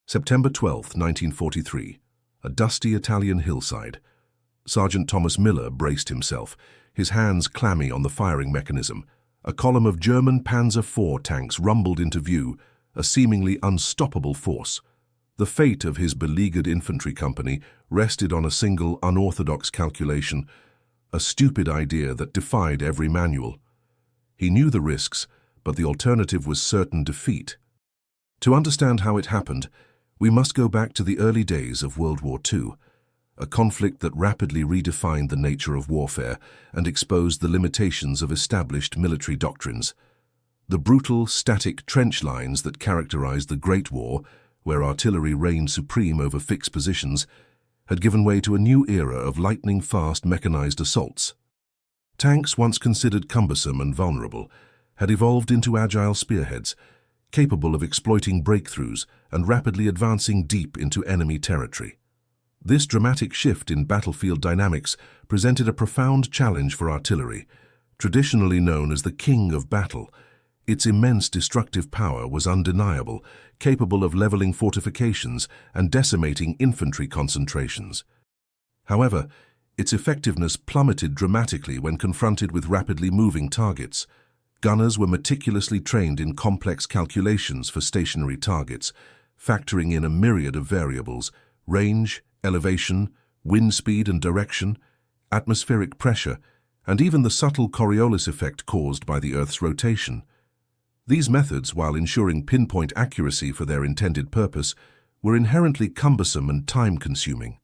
September 12, 1943. A dusty Italian hillside. Sergeant Thomas Miller braced himself, his hands clammy on the firing mechanism. A column of German Panzer IV tanks rumbled into view, a seemingly unstoppable force. The fate of his beleaguered infantry company rested on a single unorthodox calculation, a stupid idea that defied every manual. He knew the risks, but the alternative was certain defeat. To understand how it happened, we must go back to the early days of World War II, a conflict that rapidly redefined the nature of warfare and exposed the limitations of established military doctrines. The brutal, static trench lines that characterized the Great War, where artillery reigned supreme over fixed positions, had given way to a new era of lightning-fast mechanized assaults. Tanks, once considered cumbersome and vulnerable, had evolved into agile spearheads, capable of exploiting breakthroughs and rapidly advancing deep into enemy territory. This dramatic shift in battlefield dynamics presented a profound challenge for artillery. Traditionally known as the king of battle, its immense destructive power was undeniable, capable of leveling fortifications and decimating infantry concentrations. However, its effectiveness plummeted dramatically when confronted with rapidly moving targets. Gunners were meticulously trained in complex calculations for stationary targets, factoring in a myriad of variables: range, elevation, wind speed and direction, atmospheric pressure, and even the subtle Coriolis effect caused by the Earth's rotation. These methods, while ensuring pinpoint accuracy for their intended purpose, were inherently cumbersome and time-consuming.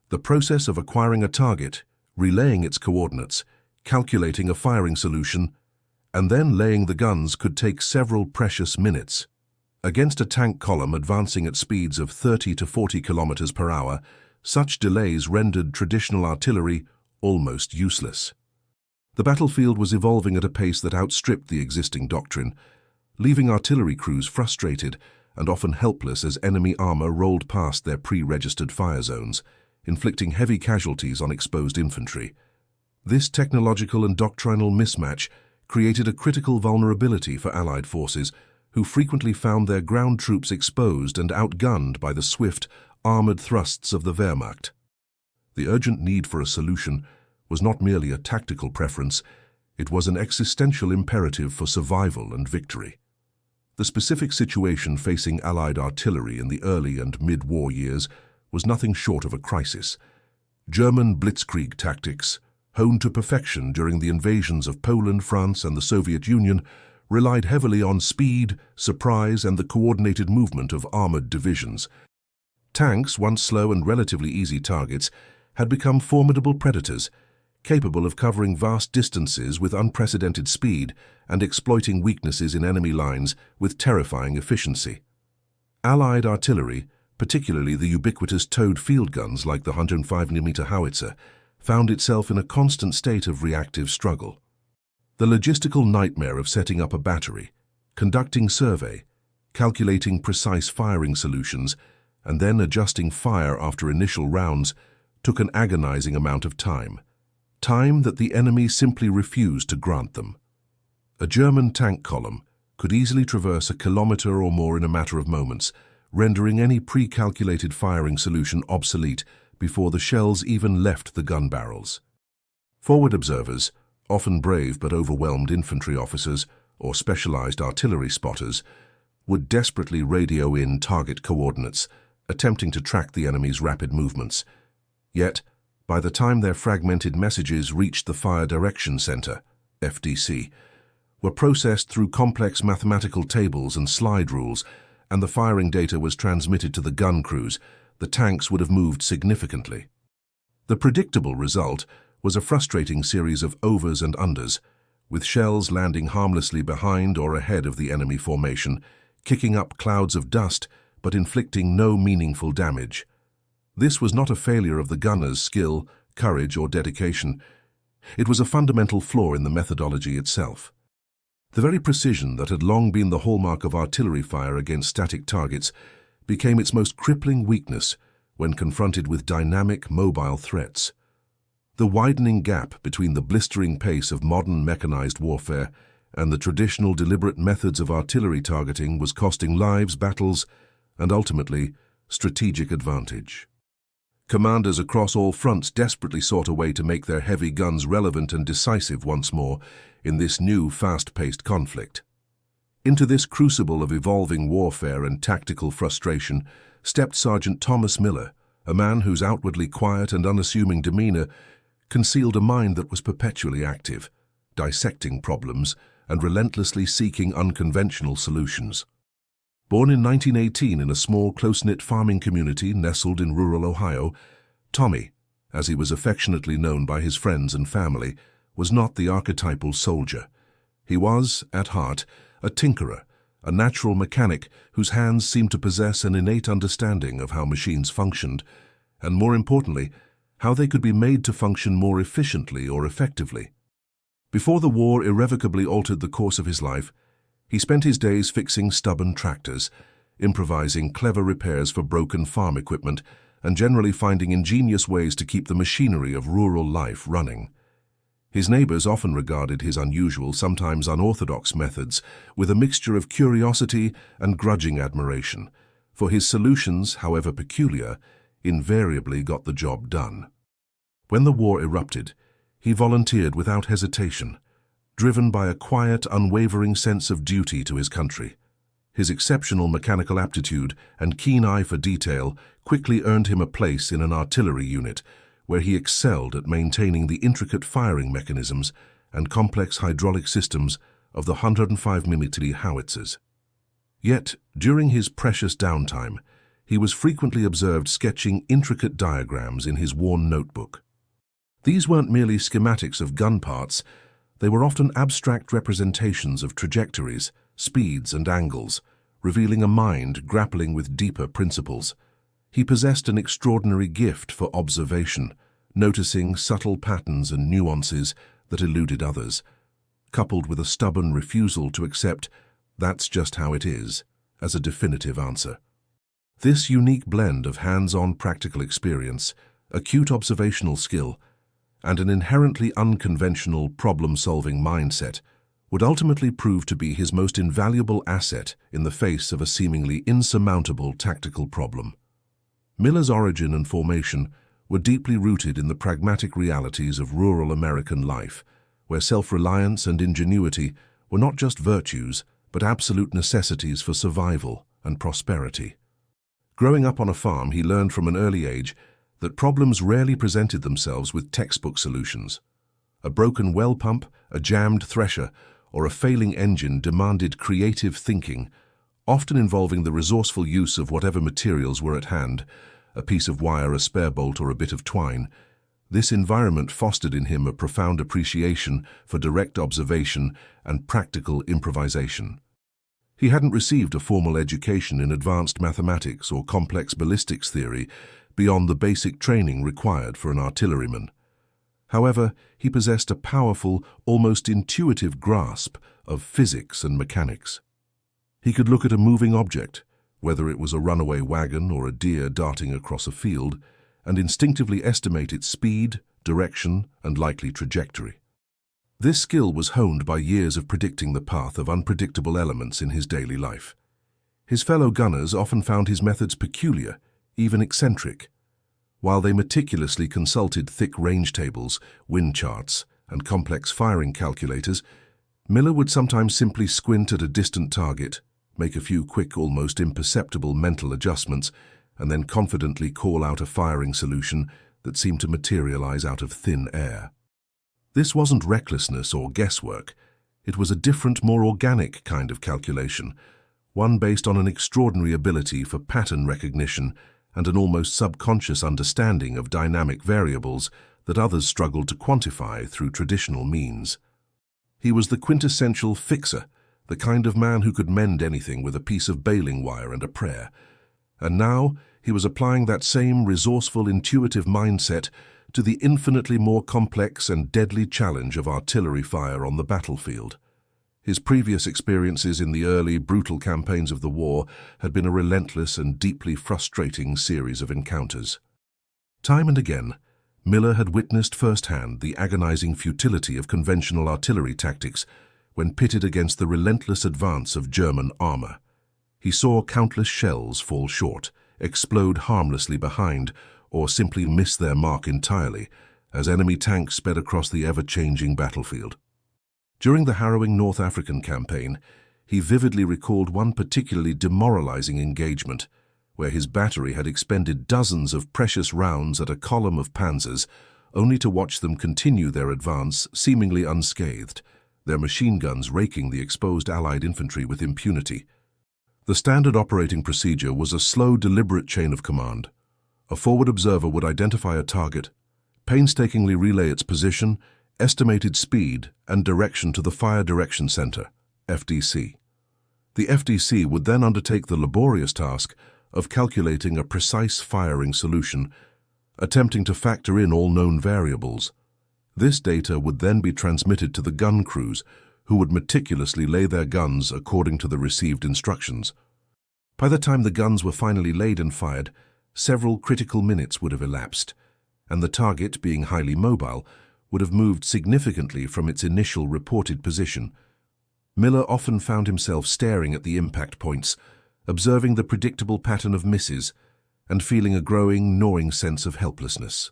The process of acquiring a target, relaying its coordinates, calculating a firing solution, and then laying the guns could take several precious minutes. Against a tank column advancing at speeds of 30 to 40 kilometers per hour, such delays rendered traditional artillery almost useless. The battlefield was evolving at a pace that outstripped the existing doctrine, leaving artillery crews frustrated and often helpless as enemy armor rolled past their pre-registered fire zones, inflicting heavy casualties on exposed infantry. This technological and doctrinal mismatch created a critical vulnerability for Allied forces, who frequently found their ground troops exposed and outgunned by the swift, armored thrusts of the Wehrmacht. The urgent need for a solution was not merely a tactical preference, it was an existential imperative for survival and victory. The specific situation facing Allied artillery in the early and mid-war years was nothing short of a crisis. German blitzkrieg tactics, honed to perfection during the invasions of Poland, France, and the Soviet Union, relied heavily on speed, surprise, and the coordinated movement of armored divisions. Tanks, once slow and relatively easy targets, had become formidable predators, capable of covering vast distances with unprecedented speed and exploiting weaknesses in enemy lines with terrifying efficiency. Allied artillery, particularly the ubiquitous towed field guns like the 105mm howitzer, found itself in a constant state of reactive struggle. The logistical nightmare of setting up a battery, conducting survey, calculating precise firing solutions, and then adjusting fire after initial rounds took an agonizing amount of time that the enemy simply refused to grant them. A German tank column could easily traverse a kilometer or more in a matter of moments, rendering any pre-calculated firing solution obsolete before the shells even left the gun barrels. Forward observers, often brave but overwhelmed infantry officers or specialized artillery spotters, would desperately radio in target coordinates, attempting to track the enemy's rapid movements. Yet, by the time their fragmented messages reached the Fire Direction Center, FDC, were processed through complex mathematical tables and slide rules, and the firing data was transmitted to the gun crews, the tanks would have moved significantly. The predictable result was a frustrating series of overs and unders, with shells landing harmlessly behind or ahead of the enemy formation, kicking up clouds of dust but inflicting no meaningful damage. This was not a failure of the gunners' skill, courage, or dedication. It was a fundamental flaw in the methodology itself. The very precision that had long been the hallmark of artillery fire against static targets became its most crippling weakness when confronted with dynamic, mobile threats. The widening gap between the blistering pace of modern mechanized warfare and the traditional deliberate methods of artillery targeting was costing lives, battles, and ultimately, strategic advantage. Commanders across all fronts desperately sought a way to make their heavy guns relevant and decisive once more in this new, fast-paced conflict. Into this crucible of evolving warfare and tactical frustration stepped Sergeant Thomas Miller, a man whose outwardly quiet and unassuming demeanor concealed a mind that was perpetually active, dissecting problems and relentlessly seeking unconventional solutions. Born in 1918 in a small, close-knit farming community nestled in rural Ohio, Tommy, as he was affectionately known by his friends and family, was not the archetypal soldier. He was, at heart, a tinkerer, a natural mechanic whose hands seemed to possess an innate understanding of how machines functioned, and more importantly, how they could be made to function more efficiently or effectively. Before the war irrevocably altered the course of his life, he spent his days fixing stubborn tractors, improvising clever repairs for broken farm equipment, and generally finding ingenious ways to keep the machinery of rural life running. His neighbors often regarded his unusual, sometimes unorthodox methods with a mixture of curiosity and grudging admiration, for his solutions, however peculiar, invariably got the job done. When the war erupted, he volunteered without hesitation, driven by a quiet, unwavering sense of duty to his country. His exceptional mechanical aptitude and keen eye for detail quickly earned him a place in an artillery unit, where he excelled at maintaining the intricate firing mechanisms and complex hydraulic systems of the 105mm howitzers. Yet, during his precious downtime, he was frequently observed sketching intricate diagrams in his worn notebook. These weren't merely schematics of gun parts, they were often abstract representations of trajectories, speeds, and angles, revealing a mind grappling with deeper principles. He possessed an extraordinary gift for observation, noticing subtle patterns and nuances that eluded others, coupled with a stubborn refusal to accept "that's just how it is" as a definitive answer. This unique blend of hands-on practical experience, acute observational skill, and an inherently unconventional problem-solving mindset would ultimately prove to be his most invaluable asset in the face of a seemingly insurmountable tactical problem. Miller's origin and formation were deeply rooted in the pragmatic realities of rural American life, where self-reliance and ingenuity were not just virtues, but absolute necessities for survival and prosperity. Growing up on a farm, he learned from an early age that problems rarely presented themselves with textbook solutions. A broken well pump, a jammed thresher, or a failing engine demanded creative thinking, often involving the resourceful use of whatever materials were at hand, a piece of wire, a spare bolt, or a bit of twine. This environment fostered in him a profound appreciation for direct observation and practical improvisation. He hadn't received a formal education in advanced mathematics or complex ballistics theory beyond the basic training required for an artilleryman. However, he possessed a powerful, almost intuitive grasp of physics and mechanics. He could look at a moving object, whether it was a runaway wagon or a deer darting across a field, and instinctively estimate its speed, direction, and likely trajectory. This skill was honed by years of predicting the path of unpredictable elements in his daily life. His fellow gunners often found his methods peculiar, even eccentric. While they meticulously consulted thick range tables, wind charts, and complex firing calculators, Miller would sometimes simply squint at a distant target, make a few quick, almost imperceptible mental adjustments, and then confidently call out a firing solution that seemed to materialize out of thin air. This wasn't recklessness or guesswork. It was a different, more organic kind of calculation, one based on an extraordinary ability for pattern recognition and an almost subconscious understanding of dynamic variables that others struggled to quantify through traditional means. He was the quintessential fixer, the kind of man who could mend anything with a piece of baling wire and a prayer. And now he was applying that same resourceful, intuitive mindset to the infinitely more complex and deadly challenge of artillery fire on the battlefield. His previous experiences in the early, brutal campaigns of the war had been a relentless and deeply frustrating series of encounters. Time and again, Miller had witnessed firsthand the agonizing futility of conventional artillery tactics when pitted against the relentless advance of German armor. He saw countless shells fall short, explode harmlessly behind, or simply miss their mark entirely as enemy tanks sped across the ever-changing battlefield. During the harrowing North African campaign, he vividly recalled one particularly demoralizing engagement, where his battery had expended dozens of precious rounds at a column of panzers, only to watch them continue their advance seemingly unscathed, their machine guns raking the exposed Allied infantry with impunity. The standard operating procedure was a slow, deliberate chain of command. A forward observer would identify a target, painstakingly relay its position, estimated speed, and direction to the Fire Direction Center, FDC. The FDC would then undertake the laborious task of calculating a precise firing solution, attempting to factor in all known variables. This data would then be transmitted to the gun crews, who would meticulously lay their guns according to the received instructions. By the time the guns were finally laid and fired, several critical minutes would have elapsed, and the target, being highly mobile, would have moved significantly from its initial reported position. Miller often found himself staring at the impact points, observing the predictable pattern of misses, and feeling a growing, gnawing sense of helplessness.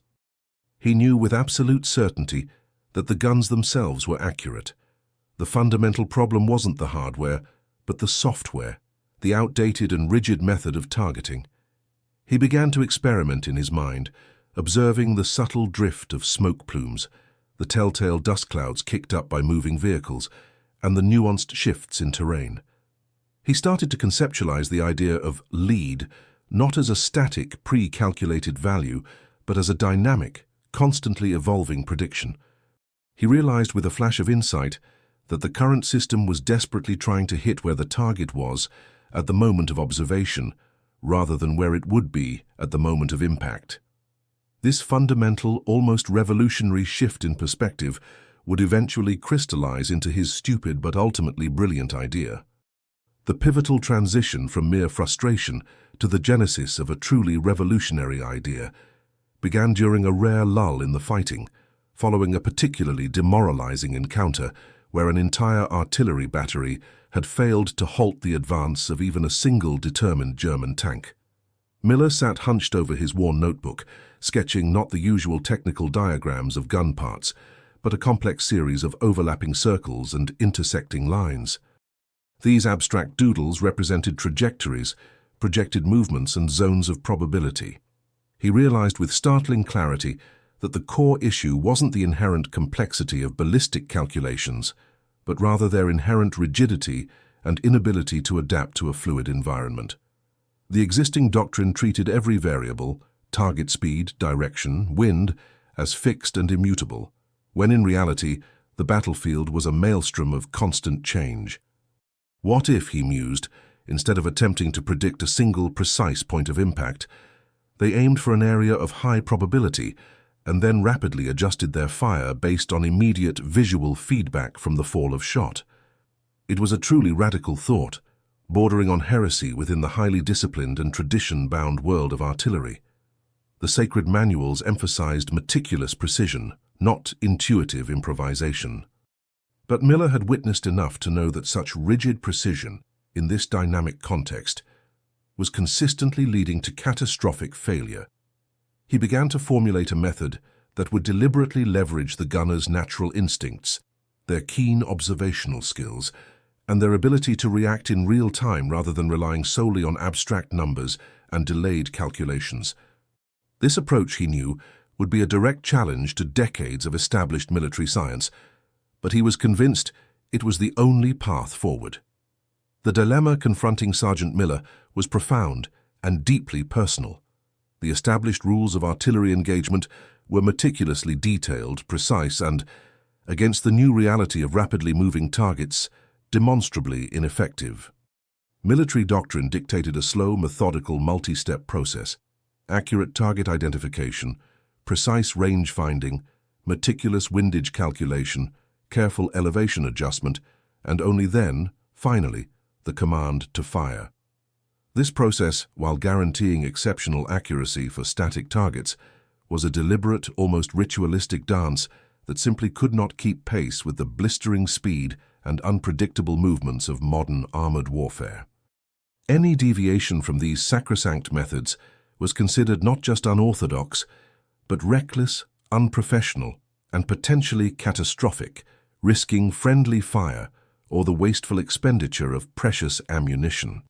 He knew with absolute certainty that the guns themselves were accurate. The fundamental problem wasn't the hardware, but the software, the outdated and rigid method of targeting. He began to experiment in his mind, observing the subtle drift of smoke plumes, the telltale dust clouds kicked up by moving vehicles, and the nuanced shifts in terrain. He started to conceptualize the idea of lead not as a static, pre-calculated value, but as a dynamic, constantly evolving prediction. He realized with a flash of insight that the current system was desperately trying to hit where the target was at the moment of observation, rather than where it would be at the moment of impact. This fundamental, almost revolutionary shift in perspective would eventually crystallize into his stupid but ultimately brilliant idea. The pivotal transition from mere frustration to the genesis of a truly revolutionary idea began during a rare lull in the fighting, following a particularly demoralizing encounter where an entire artillery battery had failed to halt the advance of even a single determined German tank. Miller sat hunched over his worn notebook, sketching not the usual technical diagrams of gun parts, but a complex series of overlapping circles and intersecting lines. These abstract doodles represented trajectories, projected movements, and zones of probability. He realized with startling clarity that the core issue wasn't the inherent complexity of ballistic calculations, but rather their inherent rigidity and inability to adapt to a fluid environment. The existing doctrine treated every variable, target speed, direction, wind, as fixed and immutable, when in reality the battlefield was a maelstrom of constant change. What if, he mused, instead of attempting to predict a single precise point of impact, they aimed for an area of high probability and then rapidly adjusted their fire based on immediate visual feedback from the fall of shot? It was a truly radical thought, bordering on heresy within the highly disciplined and tradition-bound world of artillery. The sacred manuals emphasized meticulous precision, not intuitive improvisation. But Miller had witnessed enough to know that such rigid precision, in this dynamic context, was consistently leading to catastrophic failure. He began to formulate a method that would deliberately leverage the gunner's natural instincts, their keen observational skills, and their ability to react in real time rather than relying solely on abstract numbers and delayed calculations. This approach, he knew, would be a direct challenge to decades of established military science, but he was convinced it was the only path forward. The dilemma confronting Sergeant Miller was profound and deeply personal. The established rules of artillery engagement were meticulously detailed, precise, and, against the new reality of rapidly moving targets, demonstrably ineffective. Military doctrine dictated a slow, methodical, multi-step process: accurate target identification, precise range finding, meticulous windage calculation, careful elevation adjustment, and only then, finally, the command to fire. This process, while guaranteeing exceptional accuracy for static targets, was a deliberate, almost ritualistic dance that simply could not keep pace with the blistering speed and unpredictable movements of modern armored warfare. Any deviation from these sacrosanct methods was considered not just unorthodox, but reckless, unprofessional, and potentially catastrophic, risking friendly fire or the wasteful expenditure of precious ammunition.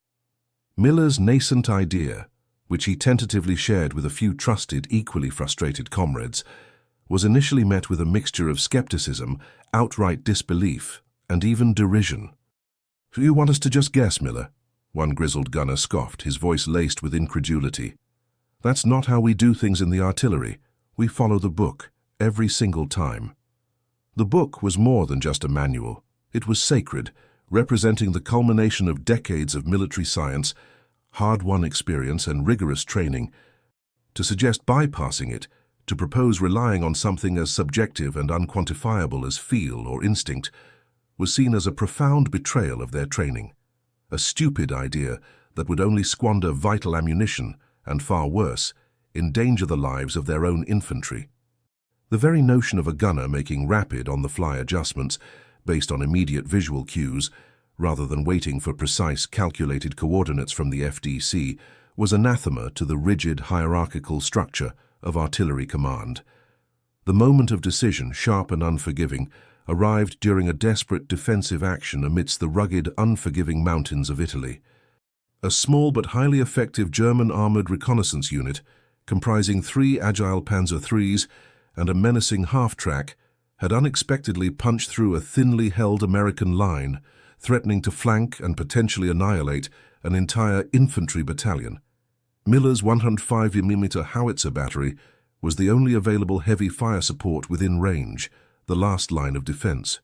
Miller's nascent idea, which he tentatively shared with a few trusted, equally frustrated comrades, was initially met with a mixture of skepticism, outright disbelief, and even derision. "So you want us to just guess, Miller?" one grizzled gunner scoffed, his voice laced with incredulity. "That's not how we do things in the artillery. We follow the book, every single time." The book was more than just a manual. It was sacred, representing the culmination of decades of military science, hard-won experience, and rigorous training. To suggest bypassing it, to propose relying on something as subjective and unquantifiable as feel or instinct, was seen as a profound betrayal of their training. A stupid idea that would only squander vital ammunition and, far worse, endanger the lives of their own infantry. The very notion of a gunner making rapid, on-the-fly adjustments based on immediate visual cues, rather than waiting for precise, calculated coordinates from the FDC, was anathema to the rigid, hierarchical structure of artillery command. The moment of decision, sharp and unforgiving, arrived during a desperate defensive action amidst the rugged, unforgiving mountains of Italy. A small but highly effective German armored reconnaissance unit, comprising 3 agile Panzer IVs and a menacing half-track, had unexpectedly punched through a thinly held American line, threatening to flank and potentially annihilate an entire infantry battalion. Miller's 105mm howitzer battery was the only available heavy fire support within range, the last line of defense.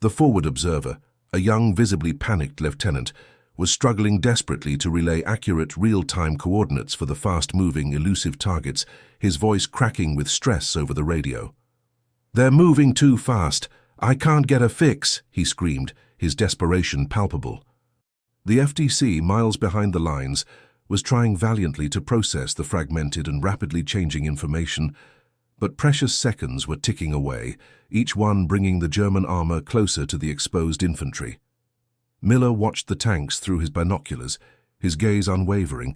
The forward observer, a young, visibly panicked lieutenant, was struggling desperately to relay accurate real-time coordinates for the fast-moving, elusive targets, his voice cracking with stress over the radio. "They're moving too fast. I can't get a fix," he screamed, his desperation palpable. The FDC, miles behind the lines, was trying valiantly to process the fragmented and rapidly changing information, but precious seconds were ticking away, each one bringing the German armor closer to the exposed infantry. Miller watched the tanks through his binoculars, his gaze unwavering,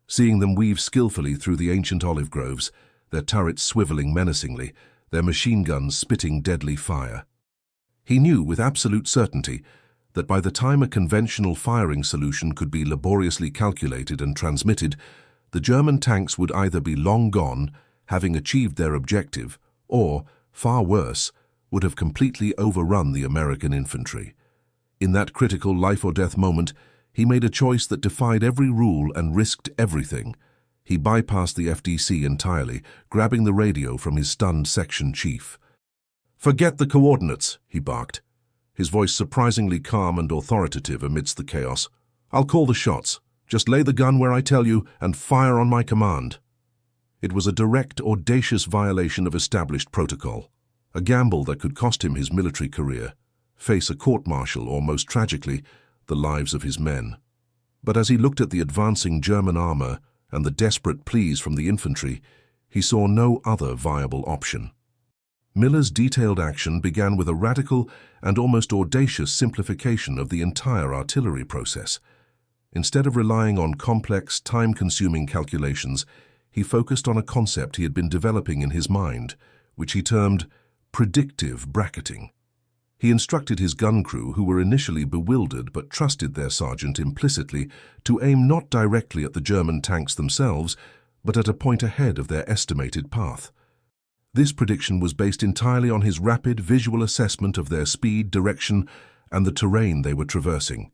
seeing them weave skillfully through the ancient olive groves, their turrets swiveling menacingly, their machine guns spitting deadly fire. He knew with absolute certainty that by the time a conventional firing solution could be laboriously calculated and transmitted, the German tanks would either be long gone, having achieved their objective, or, far worse, would have completely overrun the American infantry. In that critical life-or-death moment, he made a choice that defied every rule and risked everything. He bypassed the FDC entirely, grabbing the radio from his stunned section chief. "Forget the coordinates," he barked, his voice surprisingly calm and authoritative amidst the chaos. "I'll call the shots. Just lay the gun where I tell you and fire on my command." It was a direct, audacious violation of established protocol, a gamble that could cost him his military career, face a court-martial, or most tragically, the lives of his men. But as he looked at the advancing German armor and the desperate pleas from the infantry, he saw no other viable option. Miller's detailed action began with a radical and almost audacious simplification of the entire artillery process. Instead of relying on complex, time-consuming calculations, he focused on a concept he had been developing in his mind, which he termed predictive bracketing. He instructed his gun crew, who were initially bewildered but trusted their sergeant implicitly, to aim not directly at the German tanks themselves, but at a point ahead of their estimated path. This prediction was based entirely on his rapid visual assessment of their speed, direction, and the terrain they were traversing.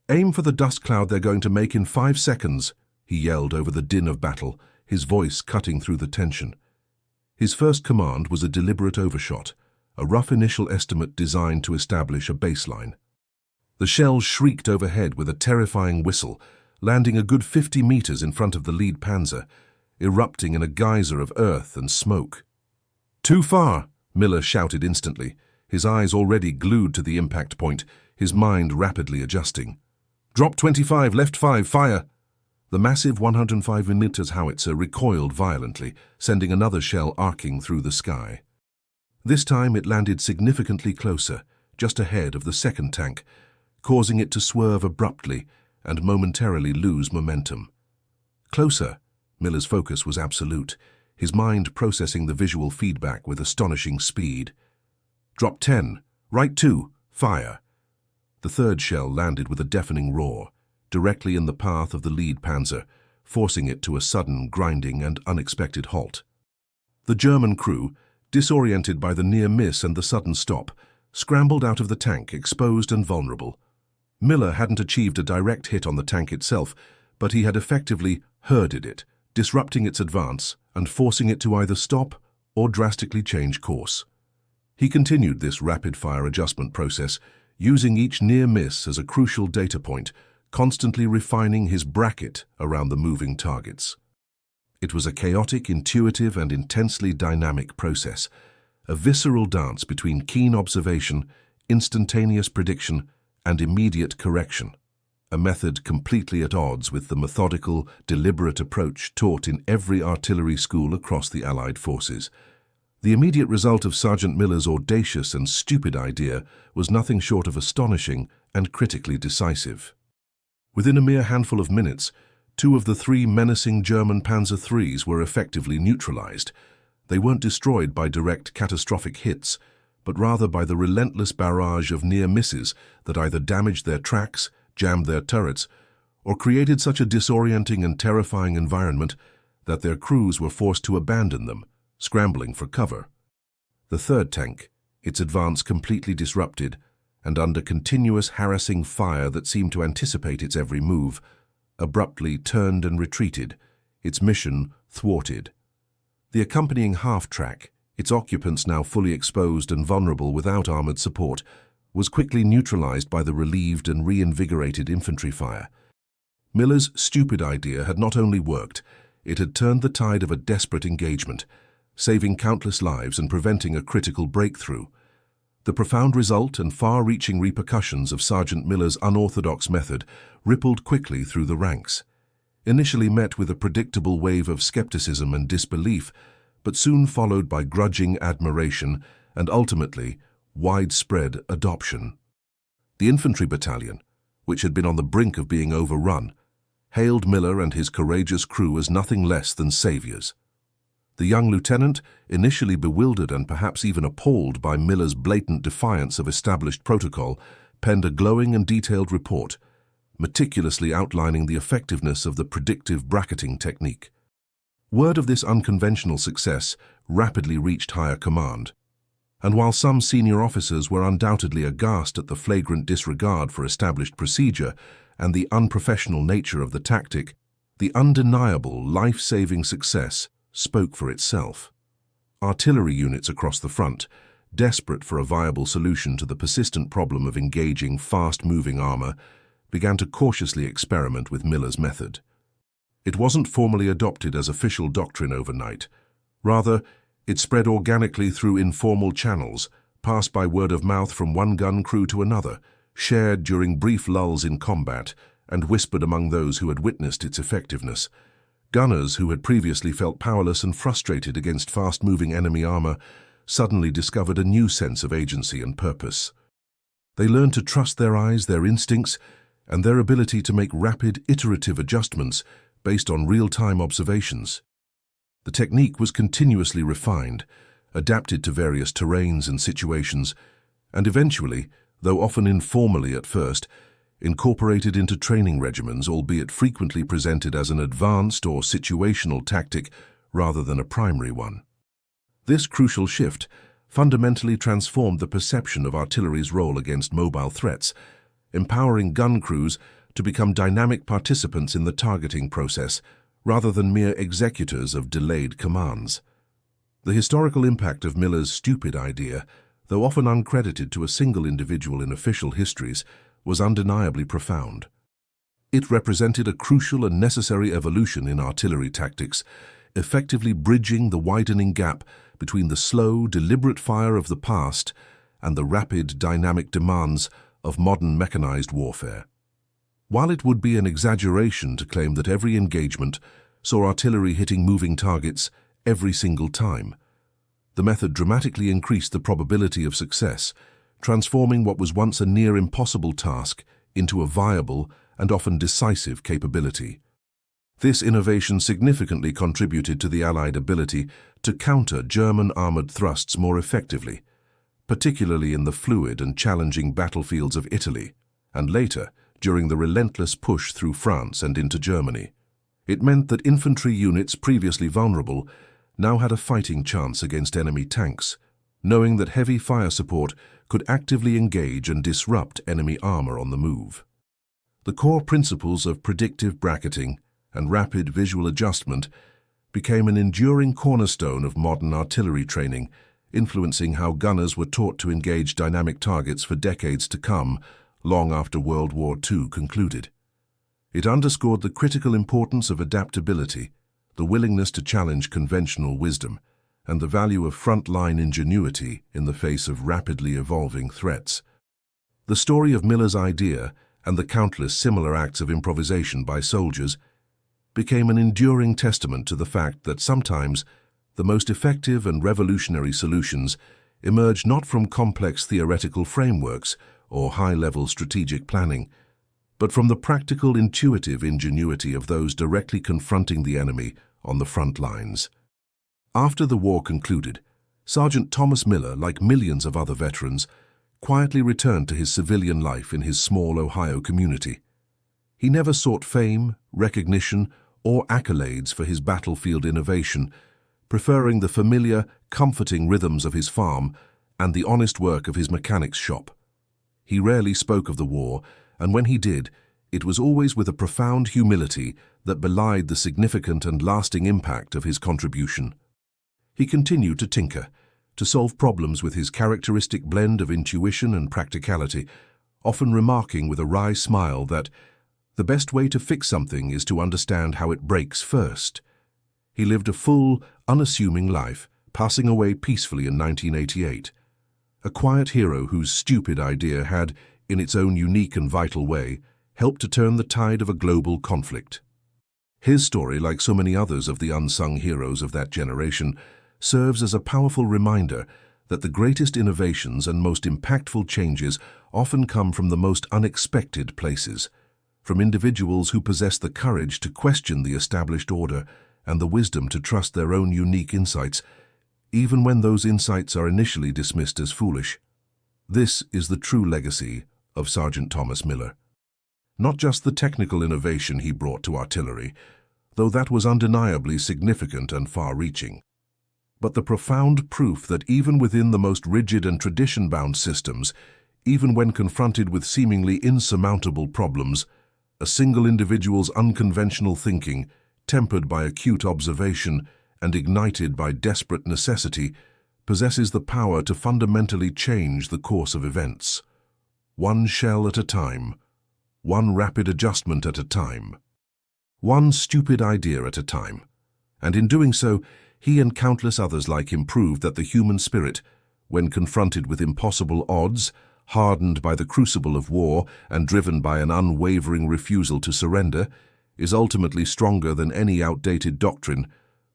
"Aim for the dust cloud they're going to make in 5 seconds, he yelled over the din of battle, his voice cutting through the tension. His first command was a deliberate overshot, a rough initial estimate designed to establish a baseline. The shells shrieked overhead with a terrifying whistle, landing a good 50 meters in front of the lead panzer, erupting in a geyser of earth and smoke. "Too far," Miller shouted instantly, his eyes already glued to the impact point, his mind rapidly adjusting. "Drop 25, left 5, fire!" The massive 105mm howitzer recoiled violently, sending another shell arcing through the sky. This time it landed significantly closer, just ahead of the second tank, causing it to swerve abruptly and momentarily lose momentum. Closer, Miller's focus was absolute, his mind processing the visual feedback with astonishing speed. Drop 10, right 2, fire. The third shell landed with a deafening roar, directly in the path of the lead panzer, forcing it to a sudden, grinding and unexpected halt. The German crew, disoriented by the near miss and the sudden stop, scrambled out of the tank, exposed and vulnerable. Miller hadn't achieved a direct hit on the tank itself, but he had effectively herded it, disrupting its advance and forcing it to either stop or drastically change course. He continued this rapid-fire adjustment process, using each near miss as a crucial data point, constantly refining his bracket around the moving targets. It was a chaotic, intuitive, and intensely dynamic process, a visceral dance between keen observation, instantaneous prediction, and immediate correction, a method completely at odds with the methodical, deliberate approach taught in every artillery school across the Allied forces. The immediate result of Sergeant Miller's audacious and stupid idea was nothing short of astonishing and critically decisive. Within a mere handful of minutes, 2 of the 3 menacing German Panzer IVs were effectively neutralized. They weren't destroyed by direct catastrophic hits, but rather by the relentless barrage of near misses that either damaged their tracks, jammed their turrets, or created such a disorienting and terrifying environment that their crews were forced to abandon them, scrambling for cover. The third tank, its advance completely disrupted, and under continuous harassing fire that seemed to anticipate its every move, abruptly turned and retreated, its mission thwarted. The accompanying half-track, its occupants now fully exposed and vulnerable without armored support, was quickly neutralized by the relieved and reinvigorated infantry fire. Miller's stupid idea had not only worked, it had turned the tide of a desperate engagement, saving countless lives and preventing a critical breakthrough. The profound result and far-reaching repercussions of Sergeant Miller's unorthodox method rippled quickly through the ranks. Initially met with a predictable wave of skepticism and disbelief, but soon followed by grudging admiration and ultimately widespread adoption. The infantry battalion, which had been on the brink of being overrun, hailed Miller and his courageous crew as nothing less than saviors. The young lieutenant, initially bewildered and perhaps even appalled by Miller's blatant defiance of established protocol, penned a glowing and detailed report, meticulously outlining the effectiveness of the predictive bracketing technique. Word of this unconventional success rapidly reached higher command, and while some senior officers were undoubtedly aghast at the flagrant disregard for established procedure and the unprofessional nature of the tactic, the undeniable life-saving success spoke for itself. Artillery units across the front, desperate for a viable solution to the persistent problem of engaging fast-moving armor, began to cautiously experiment with Miller's method. It wasn't formally adopted as official doctrine overnight. Rather, it spread organically through informal channels, passed by word of mouth from one gun crew to another, shared during brief lulls in combat, and whispered among those who had witnessed its effectiveness. Gunners who had previously felt powerless and frustrated against fast-moving enemy armor suddenly discovered a new sense of agency and purpose. They learned to trust their eyes, their instincts, and their ability to make rapid, iterative adjustments based on real-time observations. The technique was continuously refined, adapted to various terrains and situations, and eventually, though often informally at first, incorporated into training regimens, albeit frequently presented as an advanced or situational tactic rather than a primary one. This crucial shift fundamentally transformed the perception of artillery's role against mobile threats, empowering gun crews to become dynamic participants in the targeting process rather than mere executors of delayed commands. The historical impact of Miller's stupid idea, though often uncredited to a single individual in official histories, was undeniably profound. It represented a crucial and necessary evolution in artillery tactics, effectively bridging the widening gap between the slow, deliberate fire of the past and the rapid, dynamic demands of modern mechanized warfare. While it would be an exaggeration to claim that every engagement saw artillery hitting moving targets every single time, the method dramatically increased the probability of success, transforming what was once a near impossible task into a viable and often decisive capability. This innovation significantly contributed to the Allied ability to counter German armored thrusts more effectively, particularly in the fluid and challenging battlefields of Italy, and later, during the relentless push through France and into Germany. It meant that infantry units previously vulnerable now had a fighting chance against enemy tanks, knowing that heavy fire support could actively engage and disrupt enemy armor on the move. The core principles of predictive bracketing and rapid visual adjustment became an enduring cornerstone of modern artillery training, influencing how gunners were taught to engage dynamic targets for decades to come, long after World War II concluded. It underscored the critical importance of adaptability, the willingness to challenge conventional wisdom, and the value of front-line ingenuity in the face of rapidly evolving threats. The story of Miller's idea and the countless similar acts of improvisation by soldiers became an enduring testament to the fact that sometimes the most effective and revolutionary solutions emerge not from complex theoretical frameworks or high-level strategic planning, but from the practical, intuitive ingenuity of those directly confronting the enemy on the front lines. After the war concluded, Sergeant Thomas Miller, like millions of other veterans, quietly returned to his civilian life in his small Ohio community. He never sought fame, recognition, or accolades for his battlefield innovation, preferring the familiar, comforting rhythms of his farm and the honest work of his mechanic's shop. He rarely spoke of the war, and when he did, it was always with a profound humility that belied the significant and lasting impact of his contribution. He continued to tinker, to solve problems with his characteristic blend of intuition and practicality, often remarking with a wry smile that the best way to fix something is to understand how it breaks first. He lived a full, unassuming life, passing away peacefully in 1988. A quiet hero whose stupid idea had, in its own unique and vital way, helped to turn the tide of a global conflict. His story, like so many others of the unsung heroes of that generation, serves as a powerful reminder that the greatest innovations and most impactful changes often come from the most unexpected places, from individuals who possess the courage to question the established order and the wisdom to trust their own unique insights, even when those insights are initially dismissed as foolish. This is the true legacy of Sergeant Thomas Miller. Not just the technical innovation he brought to artillery, though that was undeniably significant and far-reaching, but the profound proof that even within the most rigid and tradition-bound systems, even when confronted with seemingly insurmountable problems, a single individual's unconventional thinking, tempered by acute observation and ignited by desperate necessity, possesses the power to fundamentally change the course of events. One shell at a time, one rapid adjustment at a time, one stupid idea at a time. And in doing so, he and countless others like him proved that the human spirit, when confronted with impossible odds, hardened by the crucible of war and driven by an unwavering refusal to surrender, is ultimately stronger than any outdated doctrine,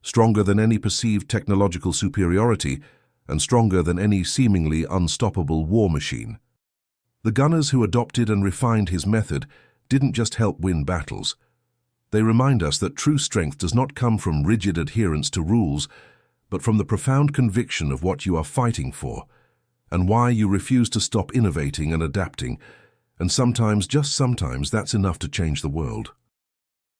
stronger than any perceived technological superiority, and stronger than any seemingly unstoppable war machine. The gunners who adopted and refined his method didn't just help win battles. They remind us that true strength does not come from rigid adherence to rules, but from the profound conviction of what you are fighting for, and why you refuse to stop innovating and adapting, and sometimes, just sometimes, that's enough to change the world.